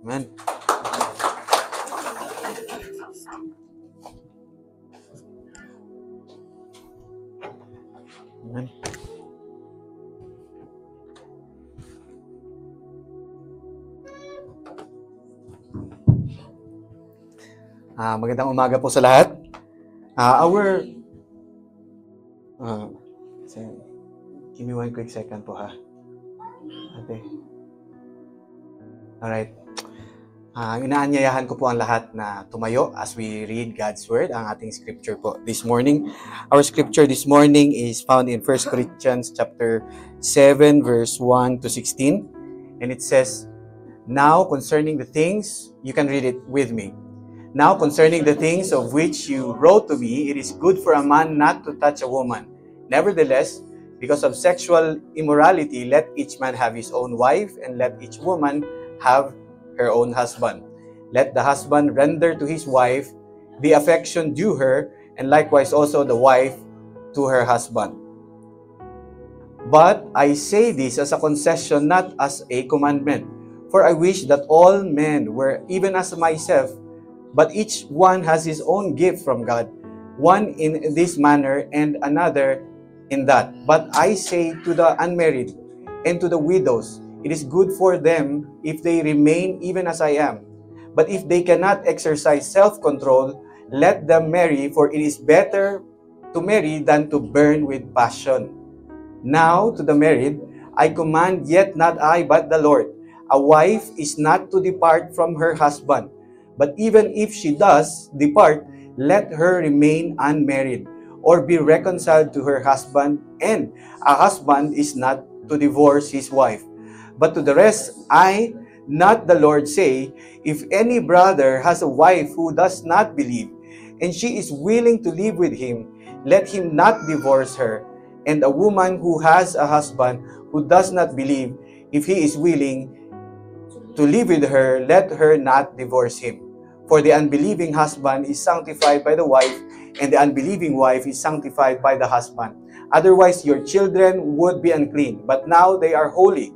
Amen. Amen. Magandang umaga po sa lahat. Give me one quick second po ha. Ate. Alright. Inaanyayahan ko po ang lahat na tumayo as we read God's Word, ang ating scripture po this morning. Our scripture this morning is found in 1 Corinthians chapter 7 verse 1 to 16. And it says, "Now concerning the things," you can read it with me. "Now concerning the things of which you wrote to me, it is good for a man not to touch a woman. Nevertheless, because of sexual immorality, let each man have his own wife, and let each woman have her own husband. Let the husband render to his wife the affection due her, and likewise also the wife to her husband. But I say this as a concession, not as a commandment. For I wish that all men were even as myself, but each one has his own gift from God, one in this manner and another in that. But I say to the unmarried and to the widows, it is good for them if they remain even as I am. But if they cannot exercise self-control, let them marry, for it is better to marry than to burn with passion. Now to the married, I command, yet not I, but the Lord. A wife is not to depart from her husband, but even if she does depart, let her remain unmarried, or be reconciled to her husband, and a husband is not to divorce his wife. But to the rest, I, not the Lord, say, if any brother has a wife who does not believe, and she is willing to live with him, let him not divorce her. And a woman who has a husband who does not believe, if he is willing to live with her, let her not divorce him. For the unbelieving husband is sanctified by the wife, and the unbelieving wife is sanctified by the husband. Otherwise your children would be unclean, but now they are holy.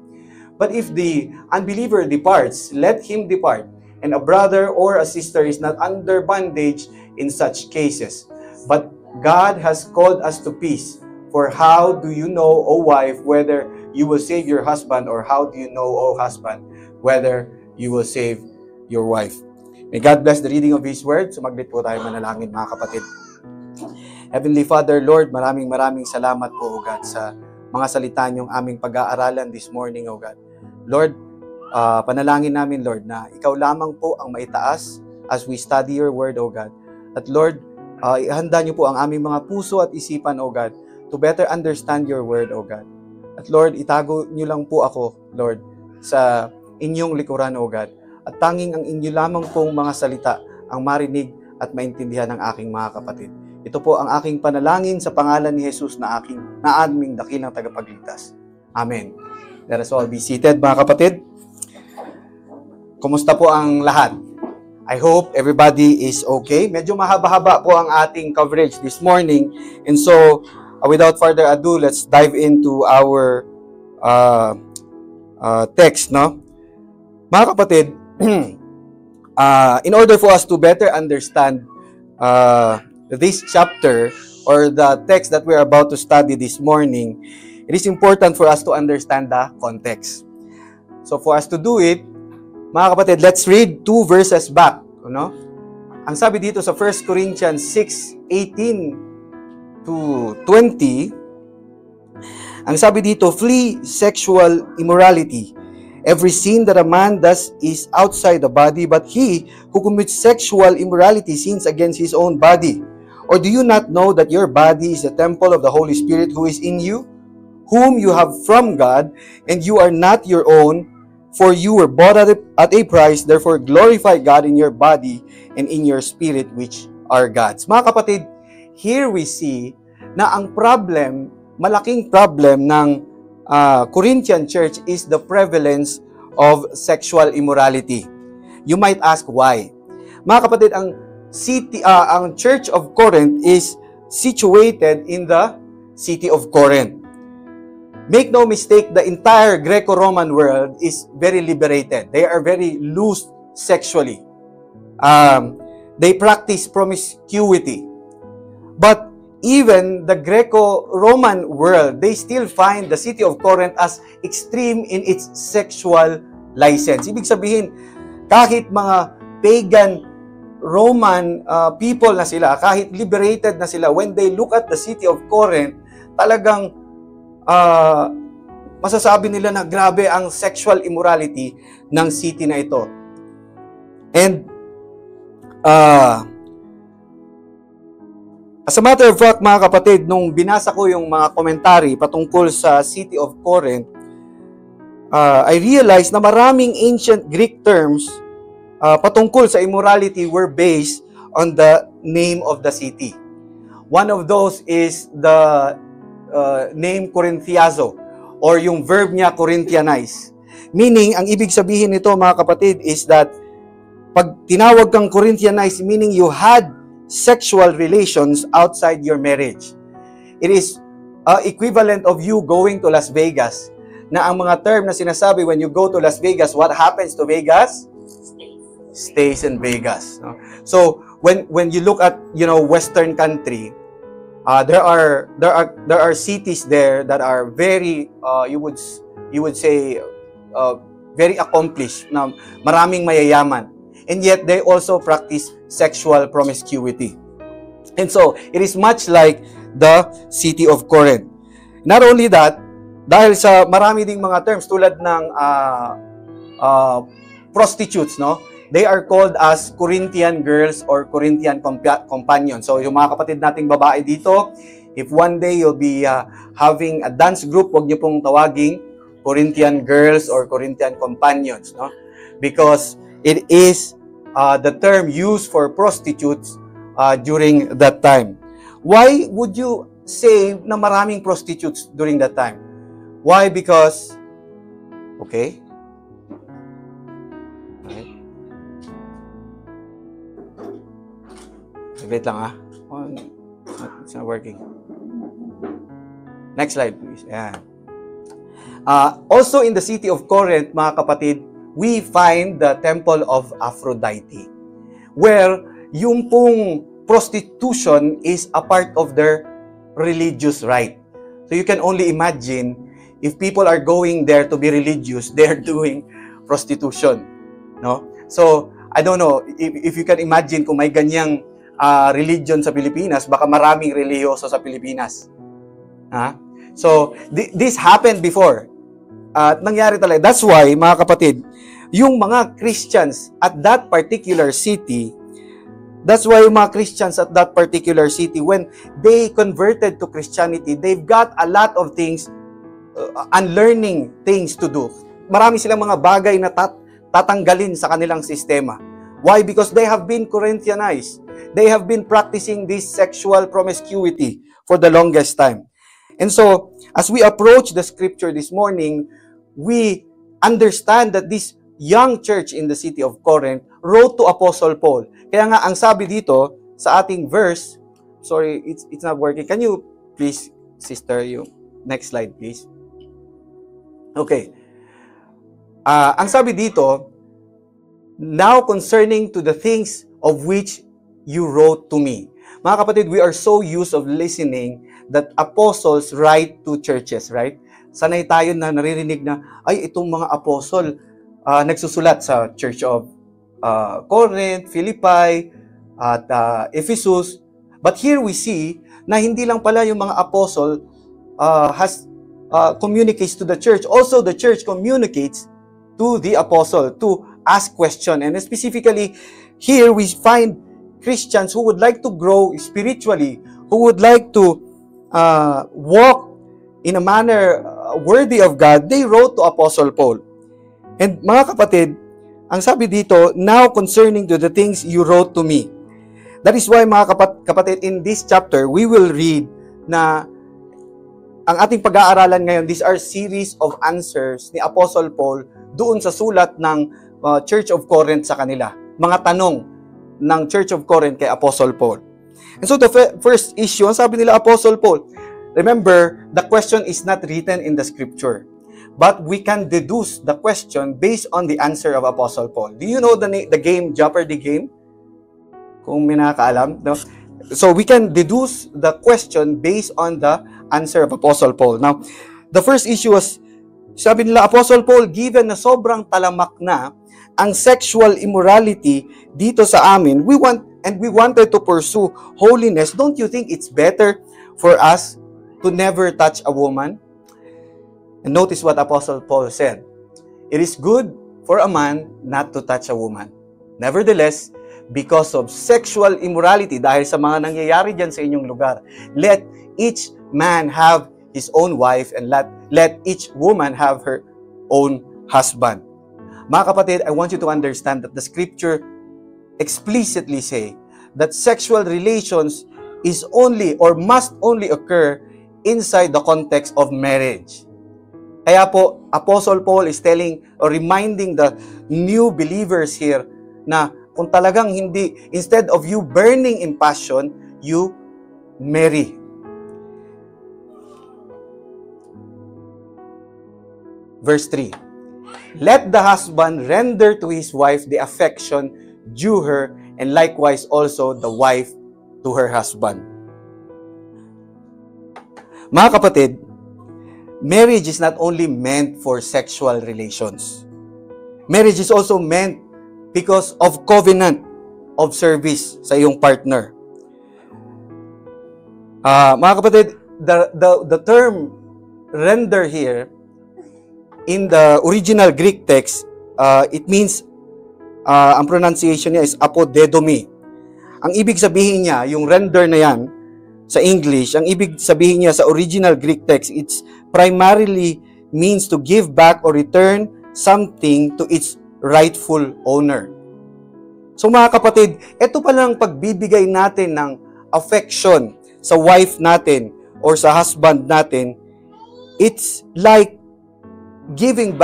But if the unbeliever departs, let him depart. And a brother or a sister is not under bondage in such cases. But God has called us to peace. For how do you know, O wife, whether you will save your husband, or how do you know, O husband, whether you will save your wife?" May God bless the reading of His Word. Sumaglit po tayo, manalangin mga kapatid. Heavenly Father, Lord, maraming salamat po, O God, sa mga salita niyong aming pag-aaralan this morning, O God. Lord, panalangin namin, Lord, na Ikaw lamang po ang maitaas as we study Your Word, O God. At Lord, ihanda niyo po ang aming mga puso at isipan, O God, to better understand Your Word, O God. At Lord, itago niyo lang po ako, Lord, sa inyong likuran, O God. At tanging ang inyo lamang pong mga salita ang marinig at maintindihan ng aking mga kapatid. Ito po ang aking panalangin sa pangalan ni Jesus na aming dakilang tagapagligtas. Amen. Let us all be seated, mga kapatid. Kumusta po ang lahat? I hope everybody is okay. Medyo mahaba-haba po ang ating coverage this morning. And so, without further ado, let's dive into our text, no? Mga kapatid, in order for us to better understand this chapter or the text that we are about to study this morning, it is important for us to understand the context. So for us to do it, mga kapatid, let's read 2 verses back. No? Ang sabi dito sa 1 Corinthians 6:18 to 20, ang sabi dito, "Flee sexual immorality. Every sin that a man does is outside the body, but he who commits sexual immorality sins against his own body. Or do you not know that your body is the temple of the Holy Spirit who is in you, whom you have from God, and you are not your own, for you were bought at a price, therefore glorify God in your body and in your spirit, which are God's." Mga kapatid, here we see na ang malaking problem ng Corinthian church is the prevalence of sexual immorality. You might ask why. Mga kapatid, ang Church of Corinth is situated in the city of Corinth. Make no mistake, the entire Greco-Roman world is very liberated. They are very loose sexually. They practice promiscuity. But even the Greco-Roman world, they still find the city of Corinth as extreme in its sexual license. Ibig sabihin, kahit mga pagan Roman people na sila, kahit liberated na sila, when they look at the city of Corinth, talagang masasabi nila na grabe ang sexual immorality ng city na ito. And as a matter of fact, mga kapatid, nung binasa ko yung mga komentary patungkol sa city of Corinth, I realized na maraming ancient Greek terms patungkol sa immorality were based on the name of the city. One of those is the name Corinthiazo, or yung verb niya Corinthianize. Meaning, ang ibig sabihin nito, mga kapatid, is that pag tinawag kang Corinthianize, meaning you had sexual relations outside your marriage. It is equivalent of you going to Las Vegas, na ang mga term na sinasabi, when you go to Las Vegas, what happens to Vegas? Stays in Vegas. No? So when you look at, you know, Western country, there are cities there that are very you would say very accomplished, na maraming mayayaman, and yet they also practice sexual promiscuity. And so it is much like the city of Corinth. Not only that, dahil sa marami ding mga terms tulad ng prostitutes, no? They are called as Corinthian girls or Corinthian companions. So, yung mga kapatid nating babae dito, if one day you'll be having a dance group, huwag niyo pong tawaging Corinthian girls or Corinthian companions, no? Because it is the term used for prostitutes during that time. Why would you say na maraming prostitutes during that time? Why? Because, okay, wait lang it's not working. Next slide, please. Ayan. Also in the city of Corinth, mga kapatid, we find the temple of Aphrodite, where yung pong prostitution is a part of their religious rite. So you can only imagine, if people are going there to be religious, they're doing prostitution. No? So, I don't know, if you can imagine kung may ganyang religion sa Pilipinas, baka maraming reliyoso sa Pilipinas. So, this happened before. Nangyari talaga. That's why, mga kapatid, yung mga Christians at that particular city, when they converted to Christianity, they've got a lot of things, unlearning things to do. Marami silang mga bagay na tatanggalin sa kanilang sistema. Why? Because they have been Corinthianized. They have been practicing this sexual promiscuity for the longest time. And so, as we approach the scripture this morning, we understand that this young church in the city of Corinth wrote to Apostle Paul. Kaya nga, ang sabi dito sa ating verse, sorry, it's not working. Can you please, sister, you next slide, please? Okay. Ang sabi dito, now concerning to the things of which you wrote to me. Mga kapatid, we are so used of listening that apostles write to churches, right? Sanay tayo na naririnig na, ay, itong mga apostle nagsusulat sa Church of Corinth, Philippi, at Ephesus. But here we see na hindi lang pala yung mga apostle communicates to the church. Also, the church communicates to the apostle to ask question. And specifically, here we find Christians who would like to grow spiritually, who would like to walk in a manner worthy of God. They wrote to Apostle Paul. And mga kapatid, ang sabi dito, now concerning to the things you wrote to me. That is why, mga kapatid, in this chapter, we will read na ang ating pag-aaralan ngayon, these are series of answers ni Apostle Paul doon sa sulat ng Church of Corinth sa kanila. Mga tanong ng Church of Corinth kay Apostle Paul. And so the first issue, ang sabi nila Apostle Paul, remember, the question is not written in the scripture. but we can deduce the question based on the answer of Apostle Paul. Do you know the game, Jeopardy game? Kung may nakakaalam, no? So we can deduce the question based on the answer of Apostle Paul. Now, the first issue was, sabi nila, Apostle Paul, given na sobrang talamak na ang sexual immorality dito sa amin, we wanted to pursue holiness. Don't you think it's better for us to never touch a woman? And notice what Apostle Paul said. It is good for a man not to touch a woman. Nevertheless, because of sexual immorality, dahil sa mga nangyayari dyan sa inyong lugar, let each man have his own wife and let each woman have her own husband. Mga kapatid, I want you to understand that the scripture explicitly say that sexual relations is only or must only occur inside the context of marriage. Kaya po, Apostle Paul is telling or reminding the new believers here na kung talagang hindi, instead of you burning in passion, you marry. Verse 3. Let the husband render to his wife the affection due her, and likewise also the wife to her husband. Mga kapatid, marriage is not only meant for sexual relations. Marriage is also meant because of covenant of service sa iyong partner. Mga kapatid, the term render here in the original Greek text, it means, ang pronunciation niya is apodedomi. Ang ibig sabihin niya, yung render na yan, sa English, ang ibig sabihin niya sa original Greek text, it's primarily means to give back or return something to its rightful owner. So mga kapatid, ito palang pagbibigay natin ng affection sa wife natin or sa husband natin, it's like giving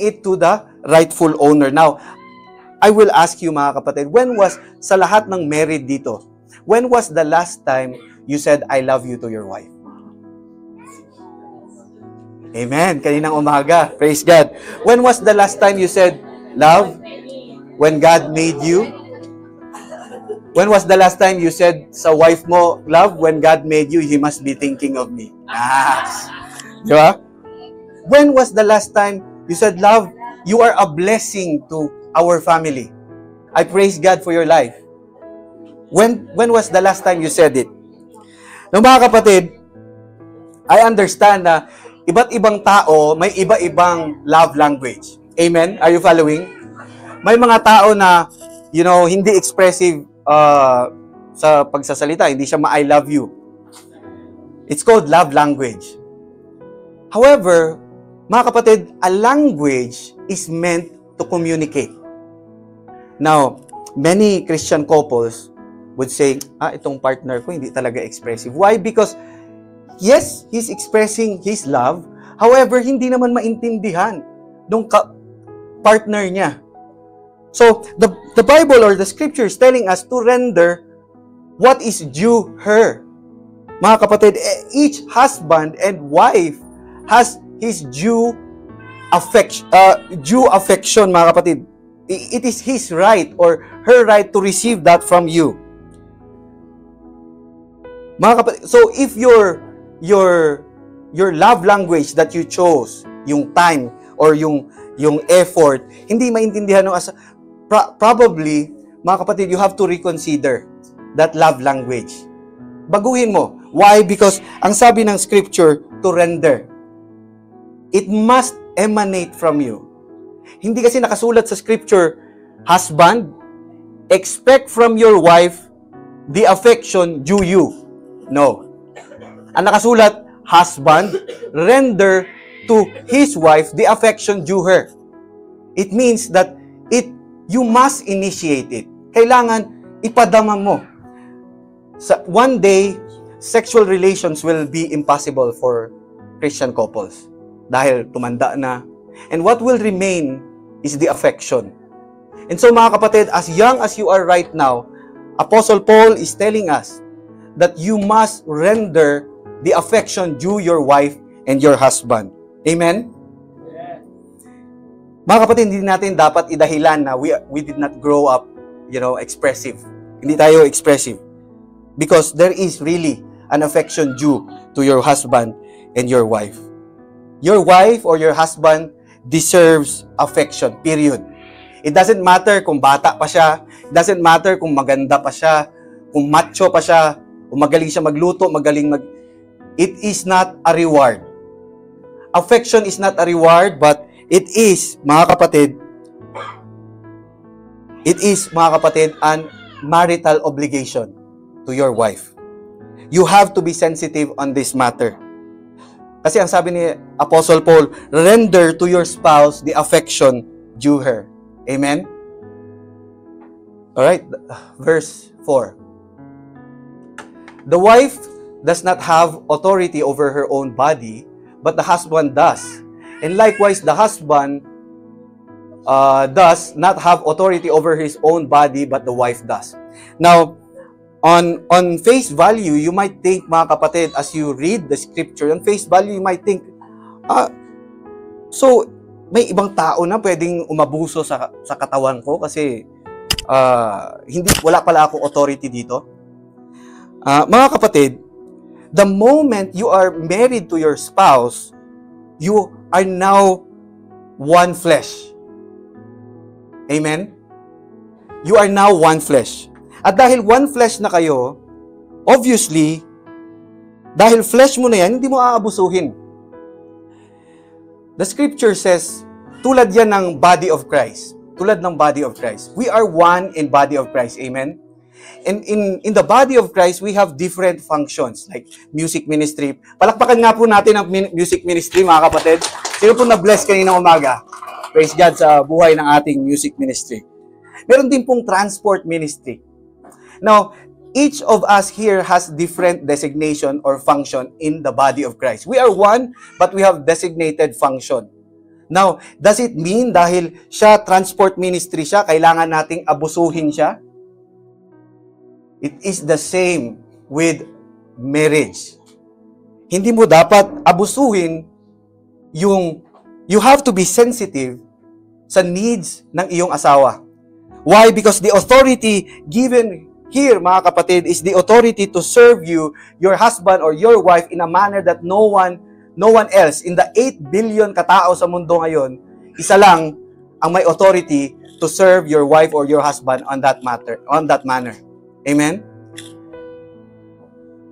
it to the rightful owner. Now, I will ask you mga kapatid, when was, sa lahat ng married dito, when was the last time you said, I love you to your wife? Amen. Kaninang umaga. Praise God. When was the last time you said, love? When God made you? When was the last time you said sa wife mo, love, when God made you, He must be thinking of me? Di ba? When was the last time you said, love, you are a blessing to our family? I praise God for your life. When was the last time you said it? No, mga kapatid, I understand na iba't ibang tao, may iba-ibang love language. Amen? Are you following? May mga tao na, hindi expressive sa pagsasalita. Hindi siya ma-I love you. It's called love language. However, mga kapatid, a language is meant to communicate. Now, many Christian couples would say, itong partner ko hindi talaga expressive. Why? Because yes, he's expressing his love. However, hindi naman maintindihan ng partner niya. So, the Bible or the scripture is telling us to render what is due her. Mga kapatid, each husband and wife has his due affection, mga kapatid. It is his right or her right to receive that from you. Mga kapatid, so if your love language that you chose, yung time or yung effort, hindi maintindihan ng probably, mga kapatid, you have to reconsider that love language. Baguhin mo. Why? Because ang sabi ng scripture, to render. It must emanate from you. Hindi kasi nakasulat sa scripture, husband, expect from your wife the affection due you. No. Ang nakasulat, husband, render to his wife the affection due her. It means that you must initiate it. Kailangan ipadama mo. One day, sexual relations will be impossible for Christian couples. Dahil tumanda na. And what will remain is the affection. And so mga kapatid, as young as you are right now, Apostle Paul is telling us that you must render the affection due your wife and your husband. Amen? Mga kapatid, hindi natin dapat idahilan na we did not grow up, expressive. Hindi tayo expressive. Because there is really an affection due to your husband and your wife. Your wife or your husband deserves affection, period. It doesn't matter kung bata pa siya, it doesn't matter kung maganda pa siya, kung macho pa siya, kung magaling siya magluto, it is not a reward. Affection is not a reward, but it is, mga kapatid, an marital obligation to your wife. You have to be sensitive on this matter. Kasi ang sabi ni Apostle Paul, render to your spouse the affection due her. Amen? Alright, verse 4. The wife does not have authority over her own body, but the husband does. And likewise, the husband does not have authority over his own body, but the wife does. Now, on face value, you might think, mga kapatid, as you read the scripture, on face value, you might think, so, may ibang tao na pwedeng umabuso sa katawan ko kasi wala pala akong authority dito. Mga kapatid, the moment you are married to your spouse, you are now one flesh. Amen? You are now one flesh. At dahil one flesh na kayo, obviously, dahil flesh mo na yan, hindi mo aabusuhin. The scripture says, tulad yan ng body of Christ. Tulad ng body of Christ. We are one in body of Christ. Amen? And in the body of Christ, we have different functions, like music ministry. Palakpakan nga po natin ang music ministry, mga kapatid. Sino po na-bless kaninang umaga? Praise God sa buhay ng ating music ministry. Meron din pong transport ministry. Now, each of us here has different designation or function in the body of Christ. We are one, but we have designated function. Now, does it mean dahil siya transport ministry siya, kailangan nating abusuhin siya? It is the same with marriage. Hindi mo dapat abusuhin you have to be sensitive sa needs ng iyong asawa. Why? Because the authority given here, mga kapatid, is the authority to serve you, your husband or your wife, in a manner that no one else, in the 8 billion katao sa mundo ngayon, isa lang ang may authority to serve your wife or your husband on that manner. Amen?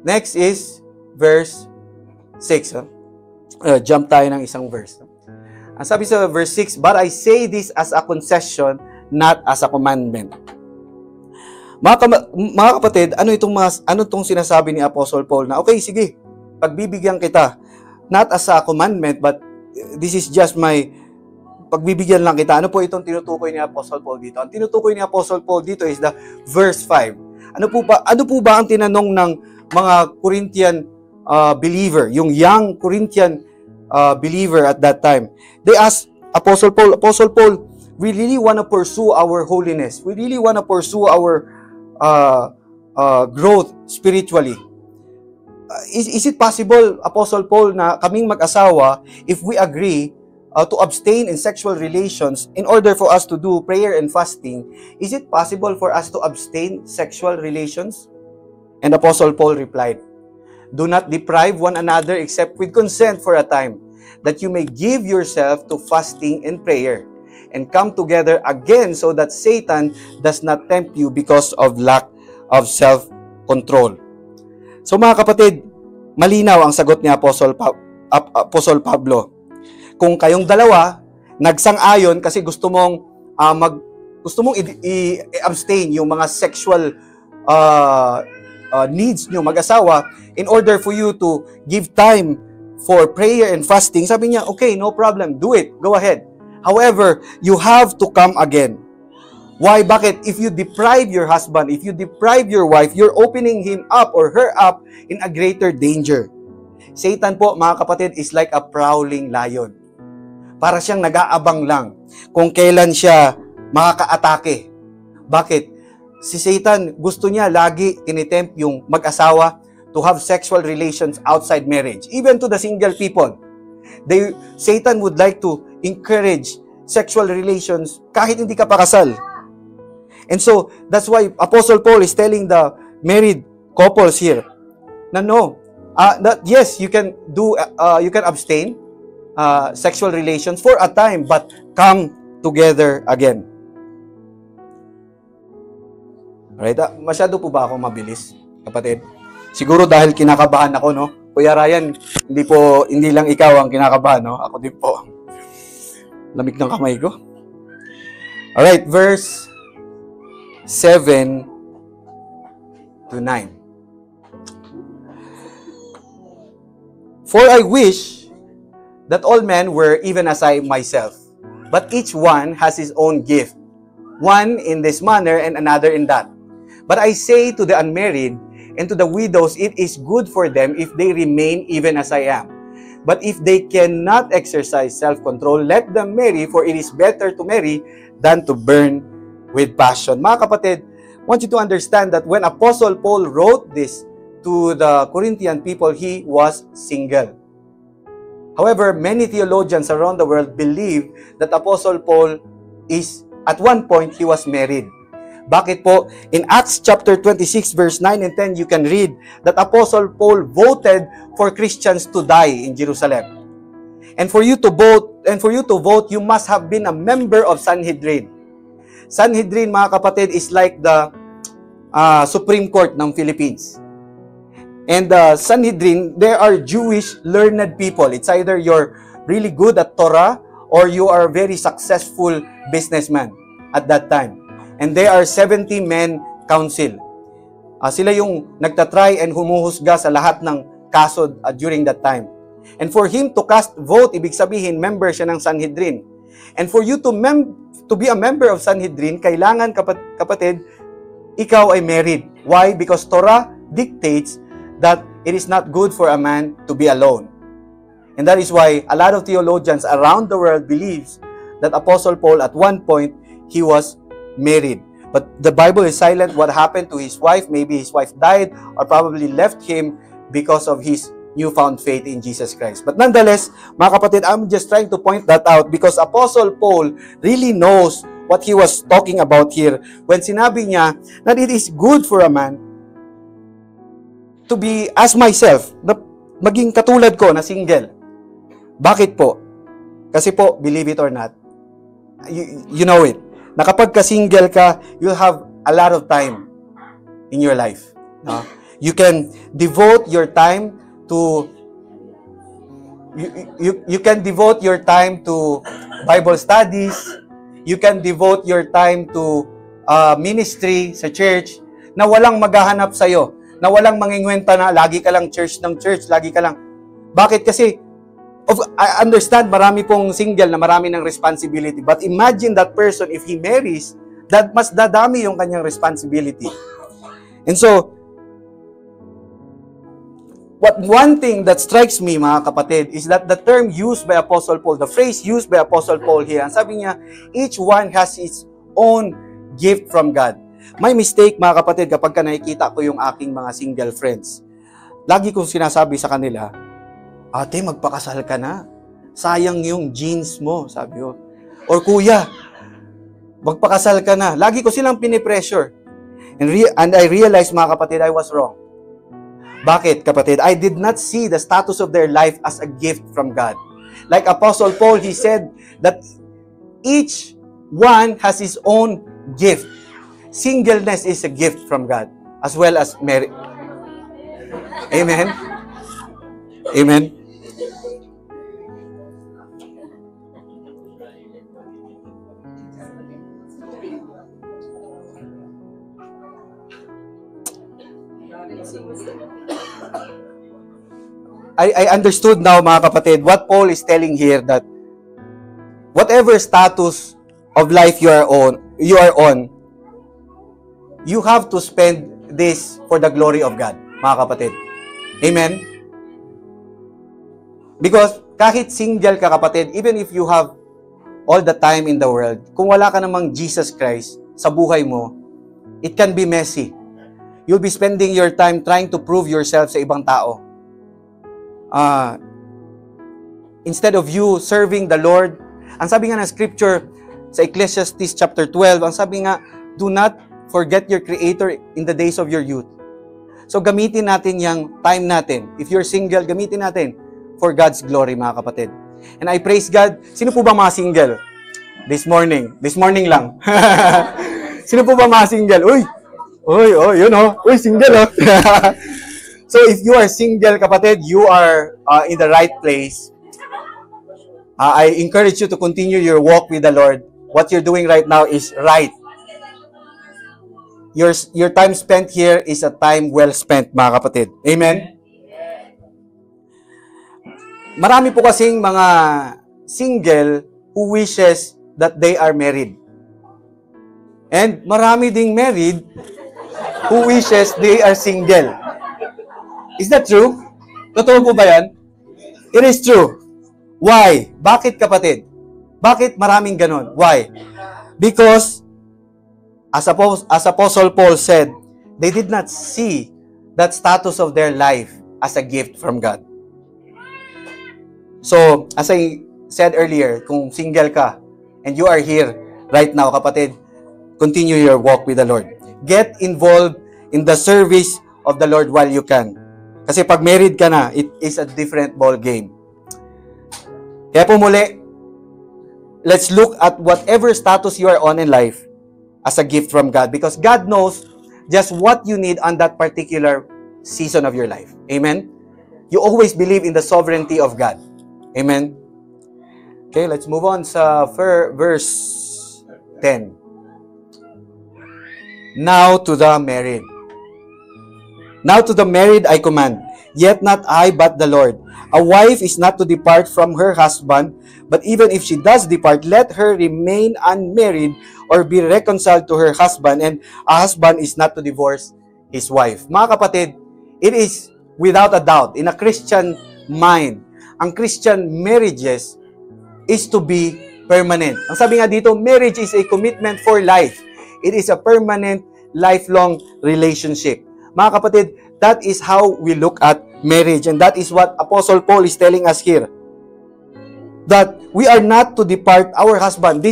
Next is verse 6. Jump tayo ng isang verse. Ang sabi sa verse 6, but I say this as a concession, not as a commandment. Mga kapatid, ano itong sinasabi ni Apostle Paul na, okay, sige, pagbibigyan kita, not as a commandment, but this is just pagbibigyan lang kita. Ano po itong tinutukoy ni Apostle Paul dito? Ang tinutukoy ni Apostle Paul dito is the verse 5. Ano po ba ang tinanong ng mga Corinthian believer, yung young Corinthian believer at that time? They asked Apostle Paul, we really want to pursue our holiness. We really want to pursue our growth spiritually. Is it possible, Apostle Paul, na kaming mag-asawa, if we agree to abstain in sexual relations in order for us to do prayer and fasting, is it possible for us to abstain sexual relations? And Apostle Paul replied, do not deprive one another except with consent for a time, that you may give yourself to fasting and prayer, and come together again so that Satan does not tempt you because of lack of self-control. So mga kapatid, malinaw ang sagot ni Apostle Pablo. Kung kayong dalawa nagsang-ayon kasi gusto mong i-abstain yung mga sexual needs nyo mag-asawa, in order for you to give time for prayer and fasting, sabi niya, okay, no problem, do it, go ahead. However, you have to come again. Why? Bakit? If you deprive your husband, if you deprive your wife, you're opening him up or her up in a greater danger. Satan po, mga kapatid, is like a prowling lion. Para siyang nag-aabang lang kung kailan siya makakaatake. Bakit? Si Satan, gusto niya lagi tinitempt yung mag-asawa to have sexual relations outside marriage. Even to the single people. Satan would like to encourage sexual relations kahit hindi ka pa kasal. And so, that's why Apostle Paul is telling the married couples here na no, that yes, you can abstain sexual relations for a time, but come together again. Alright, masyado po ba ako mabilis, kapatid? Siguro dahil kinakabahan ako, no? Kuya Ryan, hindi lang ikaw ang kinakabahan, no? Ako din po. Lamig ng kamay ko. Alright, verse 7 to 9. For I wish that all men were even as I myself, but each one has his own gift, one in this manner and another in that. But I say to the unmarried and to the widows, it is good for them if they remain even as I am. But if they cannot exercise self-control, let them marry, for it is better to marry than to burn with passion. Mga kapatid, I want you to understand that when Apostle Paul wrote this to the Corinthian people, he was single. However, many theologians around the world believe that Apostle Paul at one point, he was married. Bakit po? In Acts chapter 26 verse 9 and 10, you can read that Apostle Paul voted for Christians to die in Jerusalem. And for you to vote, you must have been a member of Sanhedrin. Sanhedrin, mga kapatid, is like the Supreme Court ng Philippines. And Sanhedrin, there are Jewish learned people. It's either you're really good at Torah or you are a very successful businessman at that time. And there are 70-men council. Sila yung nagtatry and humuhusga sa lahat ng kaso during that time. And for him to cast vote, ibig sabihin, member siya ng Sanhedrin. And for you to be a member of Sanhedrin, kailangan, kapatid, ikaw ay married. Why? Because Torah dictates that it is not good for a man to be alone. And that is why a lot of theologians around the world believes that Apostle Paul, at one point, he was married. But the Bible is silent what happened to his wife. Maybe his wife died or probably left him because of his newfound faith in Jesus Christ. But nonetheless, mga kapatid, I'm just trying to point that out because Apostle Paul really knows what he was talking about here when sinabi niya that it is good for a man to be as myself, na maging katulad ko na single. Bakit po? Kasi po, believe it or not, you know it, na kapag ka-single ka, you'll have a lot of time in your life. No? You can devote your time to you can devote your time to Bible studies. You can devote your time to ministry sa church na walang maghahanap sa'yo, na walang mangingwenta na lagi ka lang church ng church, lagi ka lang. Bakit? Kasi I understand marami pong single na marami ng responsibility. But imagine that person, if he marries, that mas dadami yung kanyang responsibility. And so, one thing that strikes me, mga kapatid, is that the term used by Apostle Paul, the phrase used by Apostle Paul here, ang sabi niya, each one has its own gift from God. May mistake, mga kapatid, kapag nakikita ko yung aking mga single friends. Lagi kong sinasabi sa kanila, ate, magpakasal ka na. Sayang yung jeans mo, sabi ko. Or kuya, magpakasal ka na. Lagi ko silang pinipressure. And I realized, mga kapatid, I was wrong. Bakit, kapatid? I did not see the status of their life as a gift from God. Like Apostle Paul, he said that each one has his own gift. Singleness is a gift from God, as well as marriage. Amen? Amen? I understood now, mga kapatid, what Paul is telling here, that whatever status of life you are on, you have to spend this for the glory of God, mga kapatid. Amen? Because kahit single ka, kapatid, even if you have all the time in the world, kung wala ka namang Jesus Christ sa buhay mo, it can be messy. You'll be spending your time trying to prove yourself sa ibang tao. Instead of you serving the Lord, Ang sabi nga ng scripture sa Ecclesiastes chapter 12, ang sabi nga, do not forget your Creator in the days of your youth. So gamitin natin yung time natin. If you're single, gamitin natin for God's glory, mga kapatid. And I praise God. Sino po ba mga single? This morning lang. Sino po ba mga single? Uy, yun Uy, single So if you are single, kapatid, you are in the right place. I encourage you to continue your walk with the Lord. What you're doing right now is right. Your time spent here is a time well spent, mga kapatid. Amen? Marami po kasing mga single who wishes that they are married. And marami ding married who wishes they are single. Is that true? Totoo po ba yan? It is true. Why? Bakit, kapatid? Bakit maraming ganon? Why? Because, as Apostle Paul said, they did not see that status of their life as a gift from God. So, as I said earlier, kung single ka, and you are here right now, kapatid, continue your walk with the Lord. Get involved in the service of the Lord while you can. Kasi pag married ka na, it is a different ball game. Kaya po muli, let's look at whatever status you are on in life as a gift from God. Because God knows just what you need on that particular season of your life. Amen? You always believe in the sovereignty of God. Amen? Okay, let's move on sa verse 10. Now to the married. Now to the married I command, yet not I, but the Lord. A wife is not to depart from her husband, but even if she does depart, let her remain unmarried or be reconciled to her husband, and a husband is not to divorce his wife. Mga kapatid, it is without a doubt, in a Christian mind, ang Christian marriages is to be permanent. Ang sabi nga dito, marriage is a commitment for life. It is a permanent, lifelong relationship. Mga kapatid, that is how we look at marriage. And that is what Apostle Paul is telling us here. That we are not to depart our husband.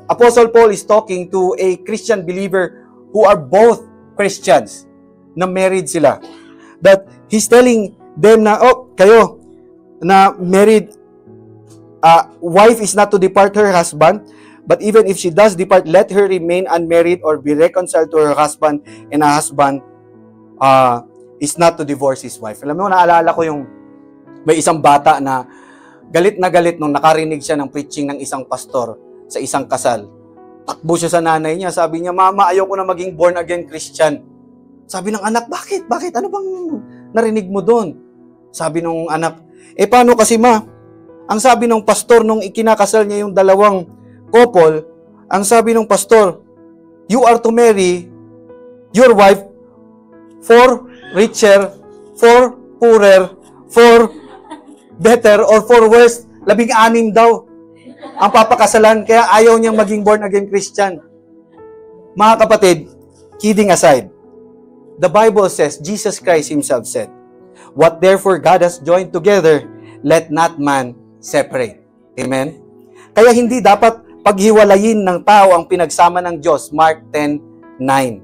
Apostle Paul is talking to a Christian believer who are both Christians, na married sila. That he's telling them na, kayo, na married, wife is not to depart her husband, but even if she does depart, let her remain unmarried or be reconciled to her husband, and a husband is not to divorce his wife. Alam mo, naalala ko yung may isang bata na galit nung nakarinig siya ng preaching ng isang pastor sa isang kasal. Takbo siya sa nanay niya. Sabi niya, Mama, ayoko na maging born again Christian. Sabi ng anak, Bakit? Ano bang narinig mo doon? Sabi ng anak, paano kasi ma? Ang sabi ng pastor nung ikinakasal niya yung dalawang couple, ang sabi ng pastor, you are to marry your wife for richer, for poorer, for better, or for worse. 16 daw ang papakasalan, kaya ayaw niyang maging born again Christian. Mga kapatid, kidding aside, the Bible says, Jesus Christ Himself said, what therefore God has joined together, let not man separate. Amen? Kaya hindi dapat paghiwalayin ng tao ang pinagsama ng Diyos. Mark 10:9.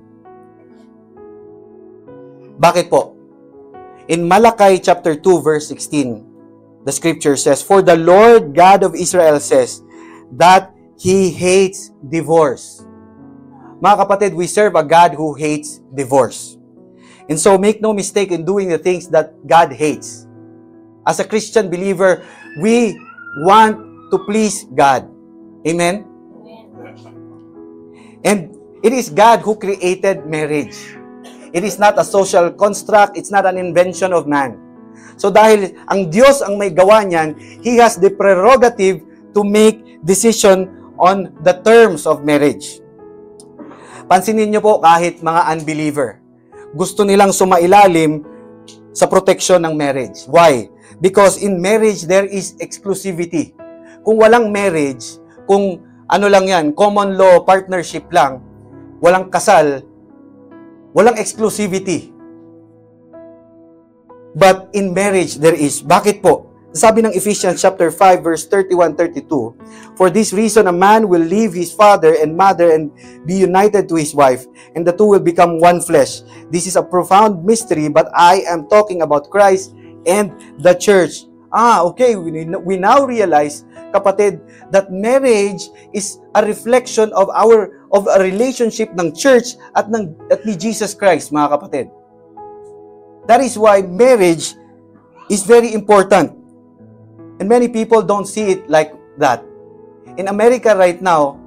Bakit po? In Malachi chapter 2 verse 16, the scripture says, for the Lord God of Israel says that He hates divorce. Mga kapatid, we serve a God who hates divorce. And so make no mistake in doing the things that God hates. As a Christian believer, we want to please God. Amen? And it is God who created marriage. It is not a social construct. It's not an invention of man. So dahil ang Diyos ang may gawa niyan, He has the prerogative to make decision on the terms of marriage. Pansinin niyo po, kahit mga unbeliever, gusto nilang sumailalim sa protection ng marriage. Why? Because in marriage, there is exclusivity. Kung walang marriage, kung ano lang yan, common law partnership lang, walang kasal, walang exclusivity. But in marriage, there is. Bakit po? Sabi ng Ephesians chapter 5 verse 31-32, "For this reason a man will leave his father and mother and be united to his wife, and the two will become one flesh. This is a profound mystery, but I am talking about Christ and the church." Okay, we now realize, kapatid, that marriage is a reflection of a relationship ng church at ni Jesus Christ, mga kapatid. That is why marriage is very important. And many people don't see it like that. In America right now,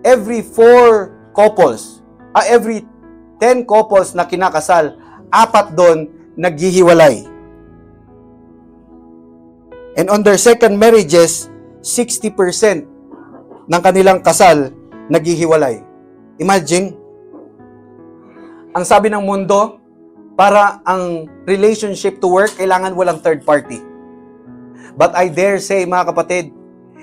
every 4 couples, every 10 couples na kinakasal, 4 doon naghihiwalay. And on their second marriages, 60% ng kanilang kasal naghihiwalay. Imagine, ang sabi ng mundo, para ang relationship to work, kailangan walang third party. But I dare say, mga kapatid,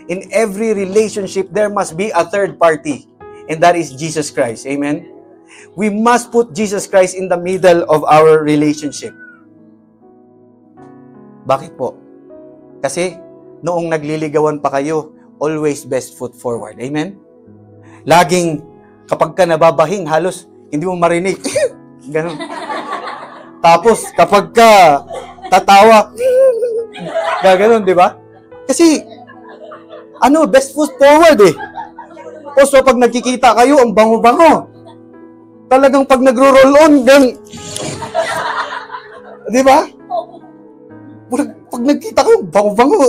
in every relationship, there must be a third party. And that is Jesus Christ. Amen? We must put Jesus Christ in the middle of our relationship. Bakit po? Kasi, noong nagliligawan pa kayo, always best foot forward. Amen? Laging, kapag ka nababahing, halos, hindi mo marinig. Ganon. Tapos, kapag ka tatawa, gaganon, di ba? Kasi, best foot forward eh. O so, pag nagkikita kayo, ang bango-bango. Talagang pag nagro-roll on, di ba? Pag nagkita kayo, bango-bango.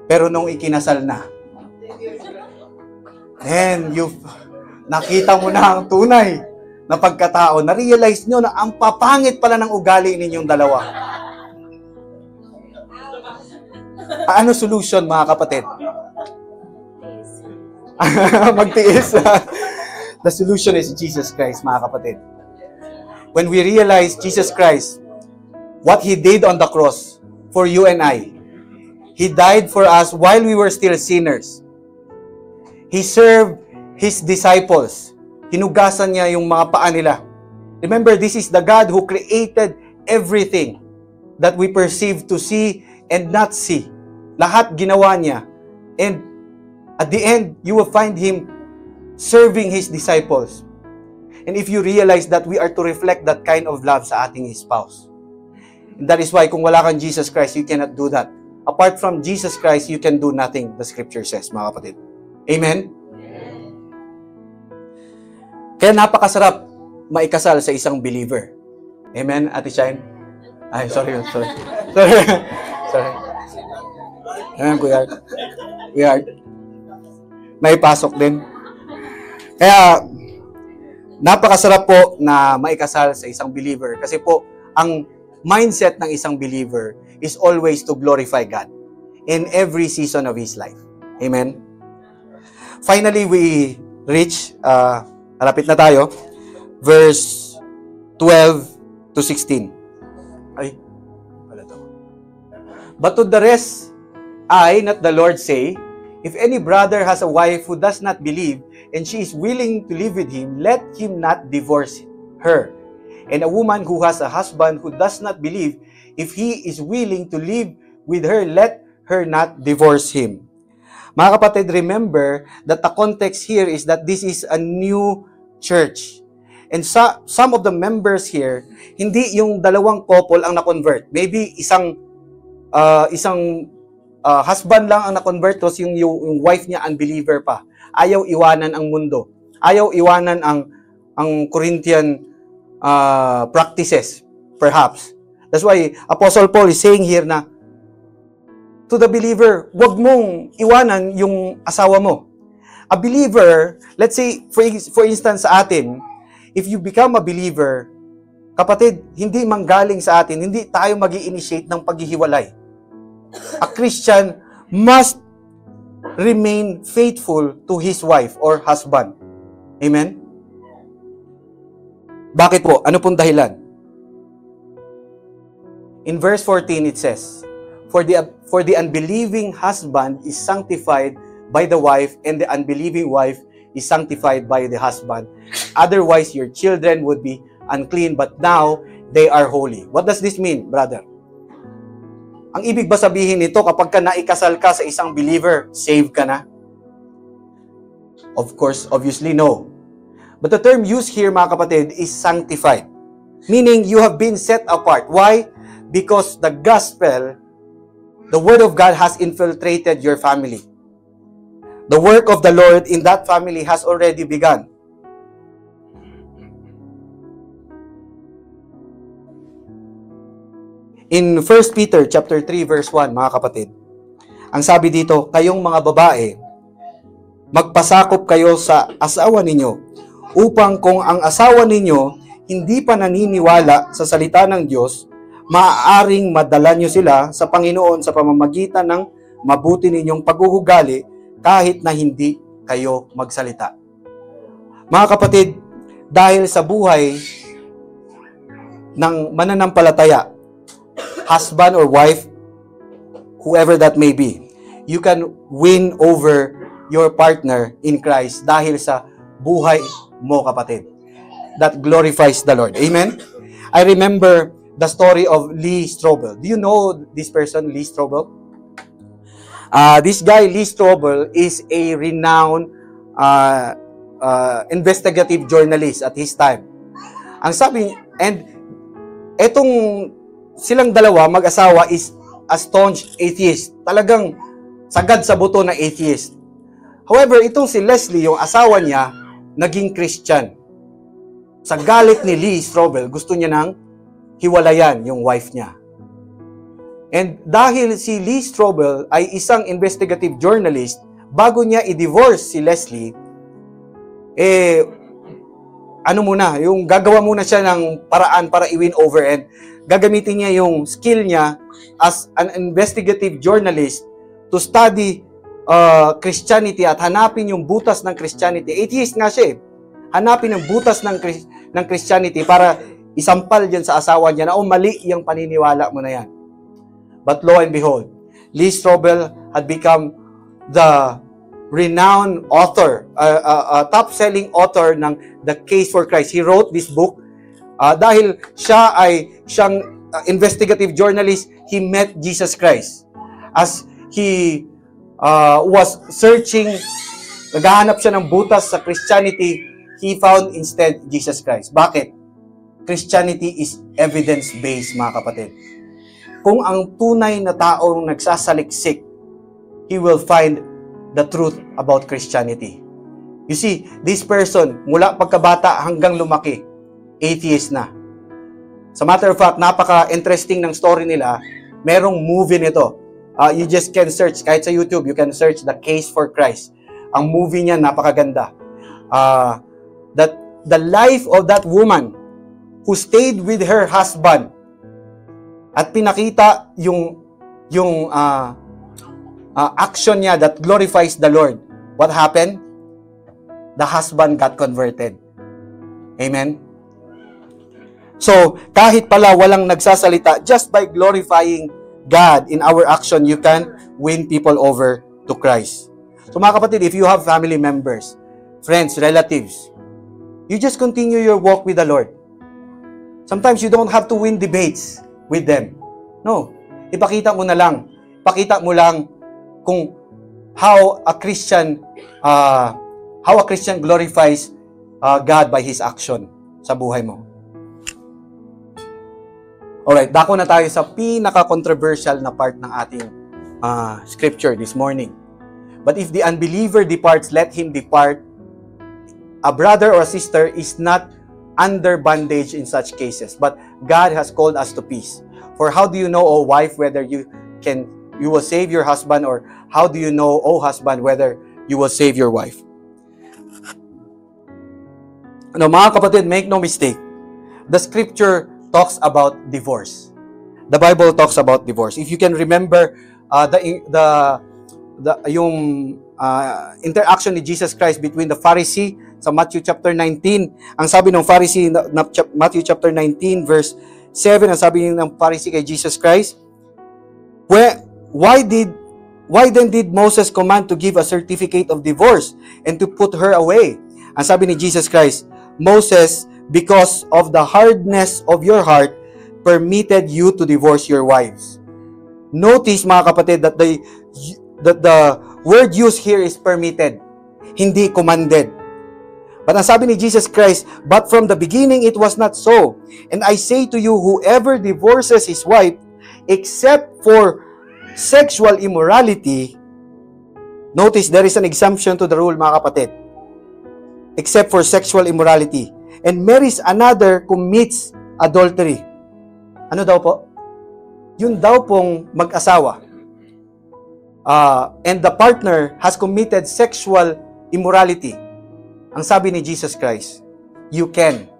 Pero nung ikinasal na, and nakita mo na ang tunay na pagkatao, na-realize nyo na ang papangit pala ng ugali ninyong dalawa. Ano solution, mga kapatid? Magtiis. The solution is Jesus Christ, mga kapatid. When we realize Jesus Christ, what He did on the cross for you and I, He died for us while we were still sinners. He served His disciples. Hinugasan niya yung mga paa nila. Remember, this is the God who created everything that we perceive to see and not see. Lahat ginawa niya. And at the end, you will find Him serving His disciples. And if you realize that we are to reflect that kind of love sa ating spouse. And that is why kung wala kang Jesus Christ, you cannot do that. Apart from Jesus Christ, you can do nothing, the Scripture says, mga kapatid. Amen? Kaya napakasarap maikasal sa isang believer. Amen, Ate Shine? Ay, sorry. Sorry. Amen, Kuya Art. May pasok din. Kaya, napakasarap po na maikasal sa isang believer. Kasi po, ang mindset ng isang believer is always to glorify God in every season of his life. Amen? Finally, we reach, malapit na tayo, verse 12 to 16. Ay, wala to. But to the rest, I, not the Lord, say, if any brother has a wife who does not believe, and she is willing to live with him, let him not divorce her. And a woman who has a husband who does not believe, if he is willing to live with her, let her not divorce him. Mga kapatid, remember that the context here is that this is a new church. And some of the members here, hindi yung dalawang couple ang na-convert. Maybe isang husband lang ang na-convert, tapos yung wife niya unbeliever pa. Ayaw iwanan ang mundo. Ayaw iwanan ang Corinthian practices, perhaps. That's why Apostle Paul is saying here na, to the believer, wag mong iwanan yung asawa mo. A believer, let's say, for instance sa atin, if you become a believer, kapatid, hindi manggaling sa atin, hindi tayo mag-i-initiate ng paghihiwalay. A Christian must remain faithful to his wife or husband. Amen? Bakit po? Ano pong dahilan? In verse 14 it says, For the unbelieving husband is sanctified by the wife, and the unbelieving wife is sanctified by the husband. Otherwise, your children would be unclean, but now they are holy. What does this mean, brother? Ang ibig ba sabihin nito, kapag ka naikasal ka sa isang believer, save ka na? Of course, obviously, no. But the term used here, mga kapatid, is sanctified. Meaning, you have been set apart. Why? Because the gospel, the word of God has infiltrated your family. The work of the Lord in that family has already begun. In 1 Peter chapter 3 verse 1, mga kapatid, ang sabi dito, kayong mga babae, magpasakop kayo sa asawa ninyo, upang kung ang asawa ninyo hindi pa naniniwala sa salita ng Diyos, maaaring madala nyo sila sa Panginoon sa pamamagitan ng mabuti ninyong paghuhugali kahit na hindi kayo magsalita. Mga kapatid, dahil sa buhay ng mananampalataya, husband or wife, whoever that may be, you can win over your partner in Christ dahil sa buhay mo, kapatid. That glorifies the Lord. Amen? I remember the story of Lee Strobel. Do you know this person, Lee Strobel? This guy, Lee Strobel, is a renowned investigative journalist at his time. Ang sabi, and etong silang dalawa, mag-asawa, is a staunch atheist. Talagang sagad sa buto na atheist. However, itong si Leslie, yung asawa niya, naging Christian. Sa galit ni Lee Strobel, gusto niya nang hiwalayan yung wife niya. And dahil si Lee Strobel ay isang investigative journalist, bago niya i-divorce si Leslie, yung gagawa muna siya ng paraan para i-win over, and gagamitin niya yung skill niya as an investigative journalist to study Christianity at hanapin yung butas ng Christianity. Atheist nga siya eh. Hanapin yung butas ng Christianity para isampal dyan sa asawa niya na mali yung paniniwala mo na yan. But lo and behold, Lee Strobel had become the renowned author, top-selling author ng The Case for Christ. He wrote this book dahil siyang investigative journalist. He met Jesus Christ. As he was searching, naghahanap siya ng butas sa Christianity, he found instead Jesus Christ. Bakit? Christianity is evidence-based, mga kapatid. Kung ang tunay na taong nagsasaliksik, he will find the truth about Christianity. You see, this person, mula pagkabata hanggang lumaki, atheist na. As a matter of fact, napaka-interesting ng story nila. Merong movie nito. You just can search, kahit sa YouTube, you can search The Case for Christ. Ang movie niya, napakaganda. That the life of that woman who stayed with her husband at pinakita yung action niya that glorifies the Lord. What happened? The husband got converted. Amen? So, kahit pala walang nagsasalita, just by glorifying God in our action, you can win people over to Christ. So mga kapatid, if you have family members, friends, relatives, you just continue your walk with the Lord. Sometimes you don't have to win debates with them. No. Ipakita mo na lang. Ipakita mo lang kung how a Christian glorifies God by his action sa buhay mo. Alright, dako na tayo sa pinaka-controversial na part ng ating scripture this morning. But if the unbeliever departs, let him depart. A brother or a sister is not under bondage in such cases, but God has called us to peace. For how do you know, O wife, whether you will save your husband, or how do you know, O husband, whether you will save your wife? Mga kapatid, make no mistake. The scripture talks about divorce. The Bible talks about divorce. If you can remember yung interaction ni Jesus Christ between the Pharisee sa Matthew chapter 19. Ang sabi ng Pharisee na Matthew chapter 19 verse 7, ang sabi ng Pharisee kay Jesus Christ, why then did Moses command to give a certificate of divorce and to put her away? Ang sabi ni Jesus Christ, Moses, because of the hardness of your heart, permitted you to divorce your wives. Notice, mga kapatid, that the word used here is permitted, hindi commanded. But ang sabi ni Jesus Christ, but from the beginning it was not so. And I say to you, whoever divorces his wife, except for sexual immorality, notice there is an exemption to the rule, mga kapatid. Except for sexual immorality, and marries another, commits adultery. Ano daw po? Yun daw pong mag-asawa. And the partner has committed sexual immorality. Ang sabi ni Jesus Christ, you can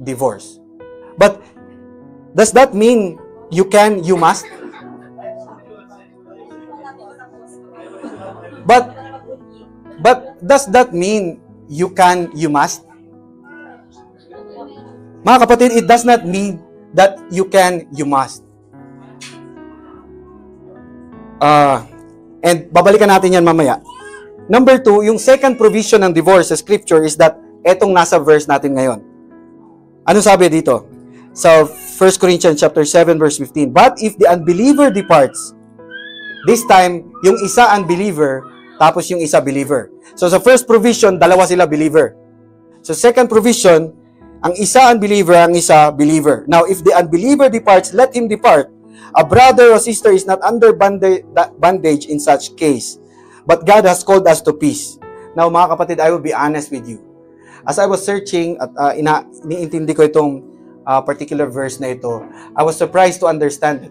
divorce. But does that mean you must? But does that mean you must? Mga kapatid, it does not mean that you must. And babalikan natin yan mamaya. Number 2, yung second provision ng divorce sa scripture is that etong nasa verse natin ngayon. Ano sabi dito? Sa 1 Corinthians chapter 7 verse 15. But if the unbeliever departs, this time, yung isa unbeliever, tapos yung isa believer. So sa first provision, dalawa sila believer. So second provision, ang isa unbeliever, ang isa believer. Now, if the unbeliever departs, let him depart. A brother or sister is not under bondage in such case. But God has called us to peace. Now, mga kapatid, I will be honest with you. As I was searching at iniintindi ko itong particular verse na ito, I was surprised to understand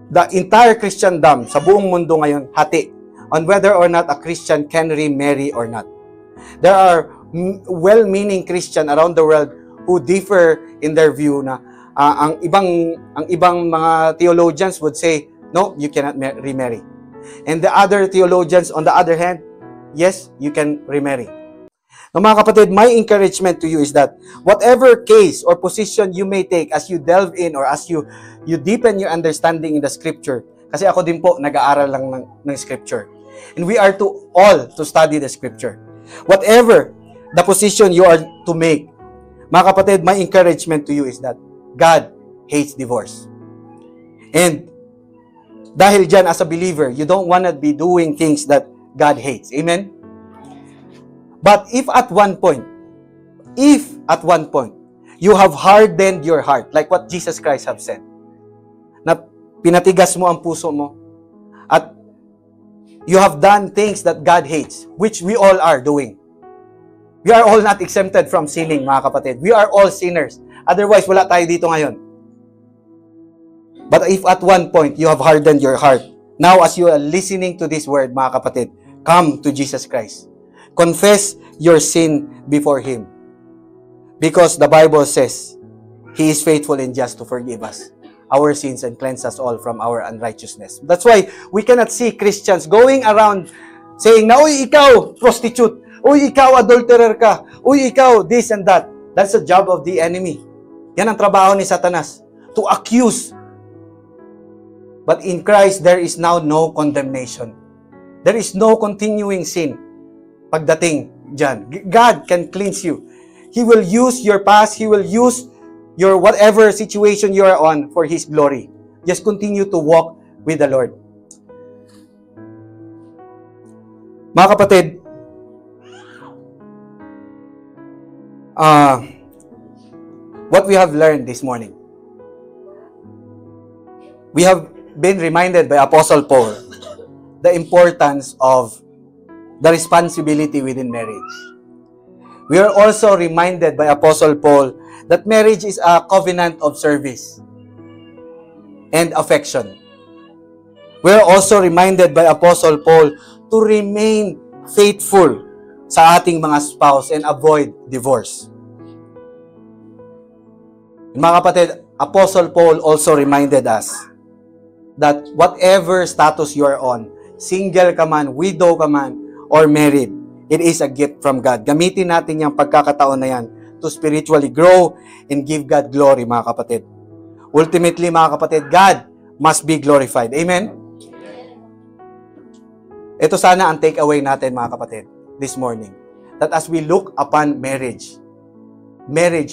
the entire Christendom sa buong mundo ngayon hati on whether or not a Christian can remarry or not. There are well-meaning Christian around the world who differ in their view na ang ibang mga theologians would say, no, you cannot remarry. And the other theologians, on the other hand, yes, you can remarry. Now, mga kapatid, my encouragement to you is that whatever case or position you may take as you delve in or as you deepen your understanding in the scripture, kasi ako din po, nag-aaral lang ng scripture. And we are all to study the scripture. Whatever the position you are to make, mga kapatid, my encouragement to you is that God hates divorce. And dahil dyan, as a believer, you don't want to be doing things that God hates. Amen? But if at one point, you have hardened your heart, like what Jesus Christ have said, na pinatigas mo ang puso mo, at you have done things that God hates, which we all are doing. We are all not exempted from sinning, mga kapatid. We are all sinners. Otherwise, wala tayo dito ngayon. But if at one point you have hardened your heart, now as you are listening to this word, mga kapatid, come to Jesus Christ. Confess your sin before Him. Because the Bible says, He is faithful and just to forgive us our sins and cleanse us all from our unrighteousness. That's why we cannot see Christians going around saying na, uy, ikaw, prostitute. Uy, ikaw, adulterer ka. Uy, ikaw, this and that. That's the job of the enemy. Yan ang trabaho ni Satanas. To accuse. But in Christ, there is now no condemnation. There is no continuing sin. Pagdating dyan, God can cleanse you. He will use your past. He will use your whatever situation you are on for His glory. Just continue to walk with the Lord. Mga kapatid, what we have learned this morning, we have been reminded by Apostle Paul the importance of the responsibility within marriage. We are also reminded by Apostle Paul that marriage is a covenant of service and affection. We are also reminded by Apostle Paul to remain faithful sa ating mga spouse and avoid divorce. Mga kapatid, Apostle Paul also reminded us that whatever status you are on, single ka man, widow ka man, or married, it is a gift from God. Gamitin natin yung pagkakataon na yan to spiritually grow and give God glory, mga kapatid. Ultimately, mga kapatid, God must be glorified. Amen? Ito sana ang takeaway natin, mga kapatid, this morning. That as we look upon marriage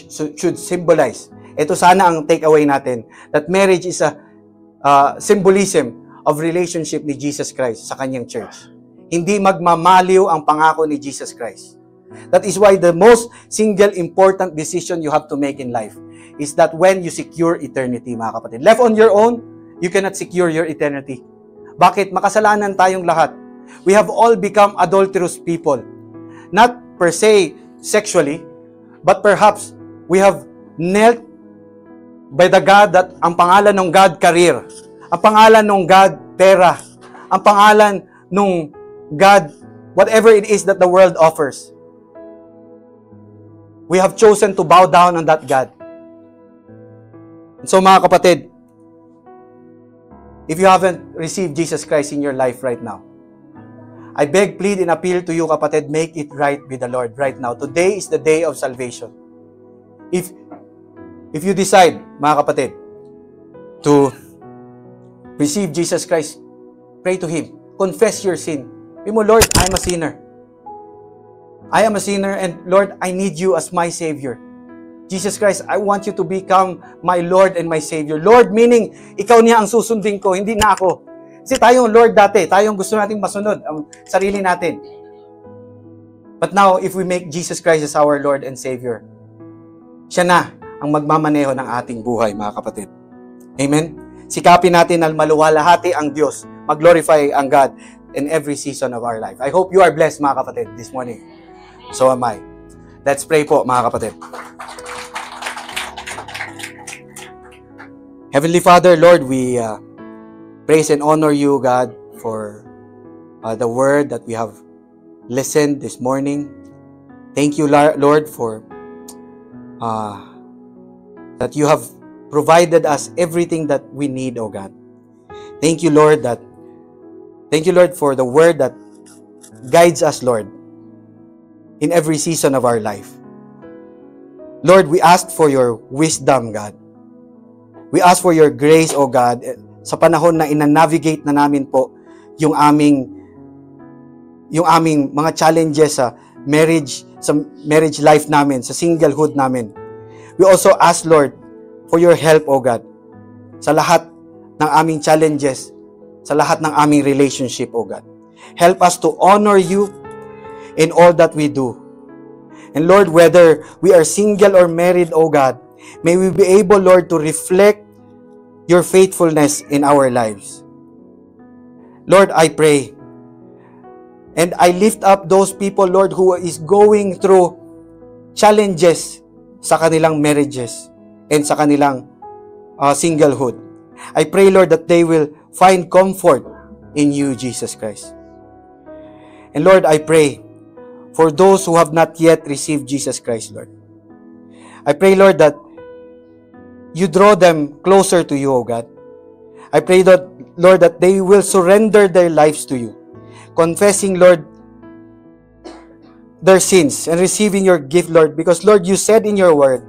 should symbolize. Ito sana ang takeaway natin, that marriage is a symbolism of relationship ni Jesus Christ sa kanyang church. Hindi magmamaliw ang pangako ni Jesus Christ. That is why the most single important decision you have to make in life is that when you secure eternity, mga kapatid. Left on your own, you cannot secure your eternity. Bakit? Makasalanan tayong lahat. We have all become adulterous people. Not per se sexually, but perhaps we have knelt by the God that ang pangalan ng God career, ang pangalan ng God pera, ang pangalan ng God whatever it is that the world offers. We have chosen to bow down on that God. So mga kapatid, if you haven't received Jesus Christ in your life right now, I beg, plead, and appeal to you, kapatid, make it right with the Lord right now. Today is the day of salvation. If you decide, mga kapatid, to receive Jesus Christ, pray to Him. Confess your sin. Sabi mo, Lord, I am a sinner. I am a sinner and Lord, I need you as my Savior. Jesus Christ, I want you to become my Lord and my Savior. Lord, meaning, ikaw niya ang susundin ko, hindi na ako. Kasi tayong Lord dati, tayong gusto nating masunod ang sarili natin. But now, if we make Jesus Christ as our Lord and Savior, siya na ang magmamaneho ng ating buhay, mga kapatid. Amen? Sikapin natin na maluwalhati ang Diyos, mag-glorify ang God in every season of our life. I hope you are blessed, mga kapatid, this morning. So am I. Let's pray po, mga kapatid. Heavenly Father, Lord, we praise and honor you, God, for the word that we have listened this morning. Thank you, Lord, for that you have provided us everything that we need, oh God. Thank you, Lord, for the word that guides us, Lord, in every season of our life. Lord, we ask for your wisdom, God. We ask for your grace, O God, sa panahon na ina-navigate na namin po yung aming mga challenges sa marriage life namin, sa singlehood namin. We also ask, Lord, for your help, O God, sa lahat ng aming challenges, sa lahat ng aming relationship, O God. Help us to honor you in all that we do. And Lord, whether we are single or married, O God, may we be able, Lord, to reflect your faithfulness in our lives. Lord, I pray, and I lift up those people, Lord, who is going through challenges sa kanilang marriages and sa kanilang singlehood. I pray, Lord, that they will find comfort in you, Jesus Christ. And Lord, I pray for those who have not yet received Jesus Christ, Lord. I pray, Lord, that you draw them closer to you, O God. I pray that, Lord, that they will surrender their lives to you, confessing, Lord, their sins and receiving your gift, Lord, because, Lord, you said in your word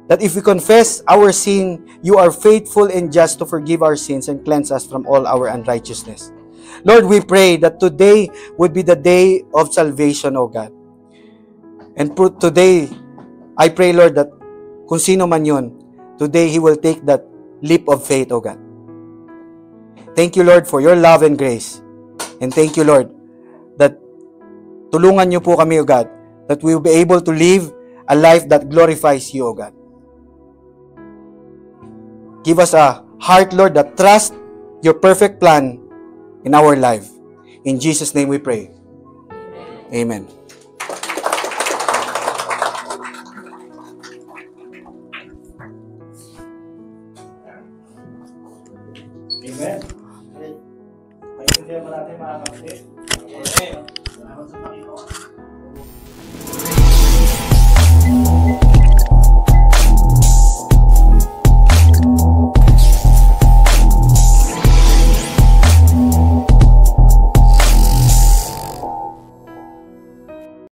that if we confess our sin, you are faithful and just to forgive our sins and cleanse us from all our unrighteousness. Lord, we pray that today would be the day of salvation, O God. And today, I pray, Lord, that kung sino man yun, today he will take that leap of faith, O God. Thank you, Lord, for your love and grace. And thank you, Lord, that tulungan niyo po kami, O God, that we will be able to live a life that glorifies you, O God. Give us a heart, Lord, that trusts your perfect plan in our life. In Jesus' name we pray. Amen. Amen. Paintindihan mo natin mga kapatid. Amen.